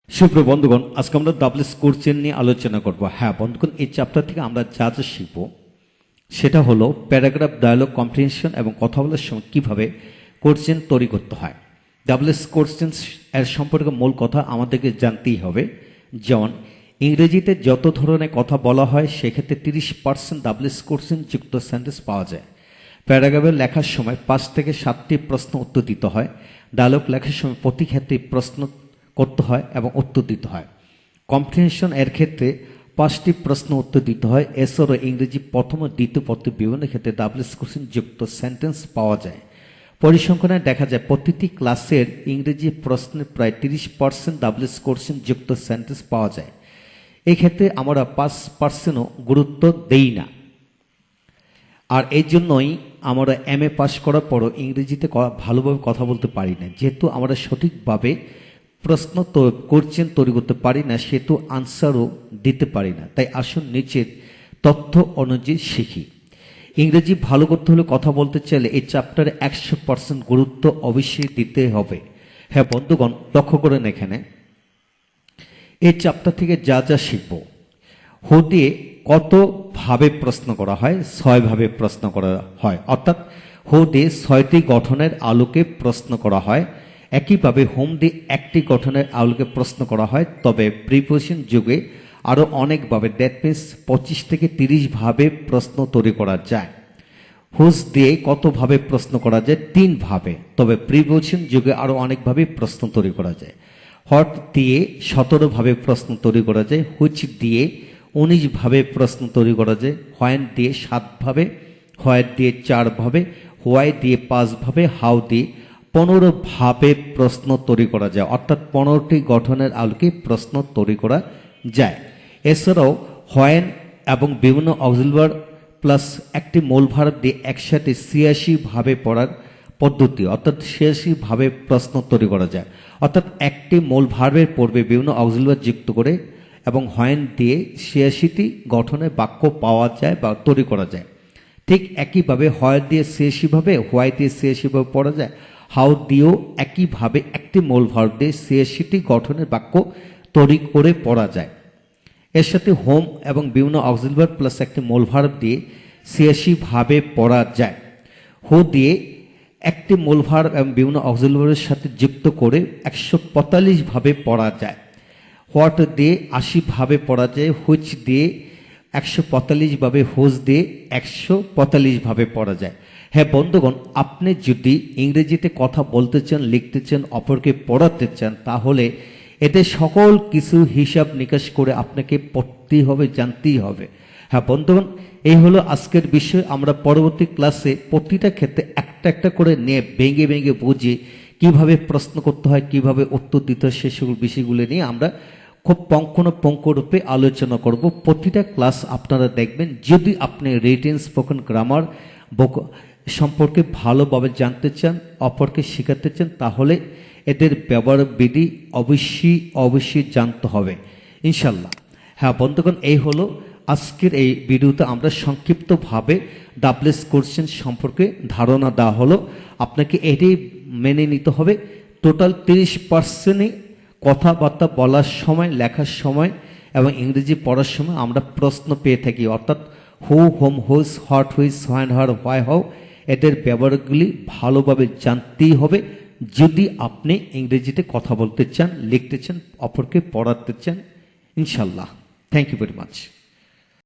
সুপ্রিয় বন্ধুগণ, আজকে আমরা ডাবলস কোশ্চেন নিয়ে আলোচনা করব। হ্যাঁ বন্ধুগণ, এই চ্যাপ্টার থেকে আমরা যা যা শিখব সেটা হলো প্যারাগ্রাফ, ডায়ালগ, কম্প্রিহেনশন এবং কথা বলার সময় কীভাবে কোশ্চেন তৈরি করতে হয়। ডাবলস কোশ্চেন এর সম্পর্কে মূল কথা আমাদেরকে জানতেই হবে। যেমন ইংরেজিতে যত ধরনের কথা বলা হয় সেক্ষেত্রে 30% ডাবলস কোশ্চেন যুক্ত সেন্টেন্স পাওয়া যায়। প্যারাগ্রাফে লেখার সময় 5 থেকে 7টি প্রশ্ন উত্তর দিতে হয়। ডায়ালগ লেখার সময় প্রতি ক্ষেত্রে প্রশ্ন করতে হয় এবং উত্তর দিতে হয়। কম্প্রিহেনশন এর ক্ষেত্রে 5টি প্রশ্ন উত্তর দিতে হয়। এছাড়াও ইংরেজি প্রথম ও দ্বিতীয় পত্রে বিভিন্ন ক্ষেত্রে ডাবলস কোশ্চেন যুক্ত সেন্টেন্স পাওয়া যায়। পরিসংখ্যানে দেখা যায় প্রতিটি ক্লাসের ইংরেজি প্রশ্নে প্রায় 30% ডাবলস কোশ্চেন যুক্ত সেন্টেন্স পাওয়া যায়। এই ক্ষেত্রে আমরা 5%ও গুরুত্ব দেই না। আর এই জন্যই আমরা MA পাস করার পরও ইংরেজিতে ভালোভাবে কথা বলতে পারি না, যেহেতু আমরা সঠিকভাবে প্রশ্ন কোশ্চেন তৈরি করতে পারি না, সেহেতু আনসারও দিতে পারি না। তাই আসুন নিচের তথ্য অনুযায়ী শিখি। ইংরেজি ভালো করতে হলে, কথা বলতে চাইলে এই চ্যাপ্টারে 100% গুরুত্ব অবশ্যই দিতে হবে। হ্যাঁ বন্ধুগণ, লক্ষ্য করেন এখানে এই চ্যাপ্টার থেকে যা যা শিখব। হু দিয়ে কতভাবে প্রশ্ন করা হয়? 6 ভাবে প্রশ্ন করা হয়, অর্থাৎ হু দিয়ে 6টি গঠনের আলোকে প্রশ্ন করা হয়। একইভাবে হোম দিয়ে 1টি গঠনের আলোকে প্রশ্ন করা হয়। তবে প্রিপোজিশন যুগে আরও অনেকভাবে, দ্যাট মিনস 25 থেকে 30 ভাবে প্রশ্ন তৈরি করা যায়। হুজ দিয়ে কতভাবে প্রশ্ন করা যায়? 3 ভাবে। তবে প্রিপোজিশন যুগে আরও অনেকভাবে প্রশ্ন তৈরি করা যায়। হট দিয়ে 17 ভাবে প্রশ্ন তৈরি করা যায়। হুইচ দিয়ে 19 ভাবে প্রশ্ন তৈরি করা যায়। হোয়েন দিয়ে 7 ভাবে, হোয়াইট দিয়ে 4 ভাবে, হোয়াই দিয়ে 5 ভাবে, হাউ দিয়ে 15 ভাবে প্রশ্ন তৈরি করা যায়। অর্থাৎ 15টি গঠনের আলোকে প্রশ্ন তৈরি করা যায়। এছাড়াও হোয়েন এবং বিভিন্ন অক্সিলারি প্লাস একটি মূল ভার্ব দিয়ে একসাথে 86 ভাবে পড়ার পদ্ধতি, অর্থাৎ 86 ভাবে প্রশ্ন তৈরি করা যায়। অর্থাৎ একটি মূল ভার্বের পূর্বে বিভিন্ন অক্সিলারি যুক্ত করে এবং হোয়েন দিয়ে 86টি গঠনের বাক্য পাওয়া যায় বা তৈরি করা যায়। ঠিক একইভাবে হয় দিয়ে 86 ভাবে, হোয়াই দিয়ে 86 ভাবে পড়া যায়। হাউ দিয়েও একইভাবে একটি মূল ভার্ব দিয়ে 86টি গঠনের বাক্য তৈরি করে পড়া যায়। এর সাথে হোম এবং বিভিন্ন অক্সিলারি প্লাস একটি মূল ভার্ব দিয়ে 86 ভাবে পড়া যায়। হু দিয়ে একটি মূল ভার্ব এবং বিভিন্ন অক্সিলারির সাথে যুক্ত করে 145 ভাবে পড়া যায়। হোয়াট দিয়ে 80 ভাবে পড়া যায়। হুইচ দিয়ে 145 ভাবে, হুজ দিয়ে 145 ভাবে পড়া যায়। হ্যাঁ বন্ধুগণ, আপনি যদি ইংরেজিতে কথা বলতে চান, লিখতে চান, অপরকে পড়াতে চান, তাহলে এদের সকল কিছু হিসাব নিকাশ করে আপনাকে পড়তেই হবে, জানতেই হবে। হ্যাঁ বন্ধুগণ, এই হলো আজকের বিষয়। আমরা পরবর্তী ক্লাসে প্রতিটা ক্ষেত্রে একটা একটা করে নিয়ে ভেঙে ভেঙে বুঝে কিভাবে প্রশ্ন করতে হয়, কিভাবে উত্তর দিতে হয়, সে সকল বিষয়গুলো নিয়ে আমরা খুব পঙ্খানুপুঙ্খরূপে আলোচনা করব। প্রতিটা ক্লাস আপনারা দেখবেন। যদি আপনি রিটেন, স্পোকেন, গ্রামার সম্পর্কে ভালোভাবে জানতে চান, অপরকে শেখাতে চান, তাহলে এদের ব্যবহার বিধি অবশ্যই জানতে হবে ইনশাল্লাহ। হ্যাঁ বন্ধুগণ, এই হলো আজকের এই ভিডিওতে আমরা সংক্ষিপ্তভাবে ডাবলস কোশ্চেন সম্পর্কে ধারণা দেওয়া হলো। আপনাকে এটাই মেনে নিতে হবে, টোটাল 30%ই কথাবার্তা বলার সময়, লেখার সময় এবং ইংরেজি পড়ার সময় আমরা প্রশ্ন পেয়ে থাকি। অর্থাৎ who, whom, whose, what, which, when, where, why, how এদের ব্যবহারগুলি ভালোভাবে জানতেই হবে যদি আপনি ইংরেজিতে কথা বলতে চান, লিখতে চান, অপরকে পড়াতে চান ইনশাল্লাহ। Thank you very much.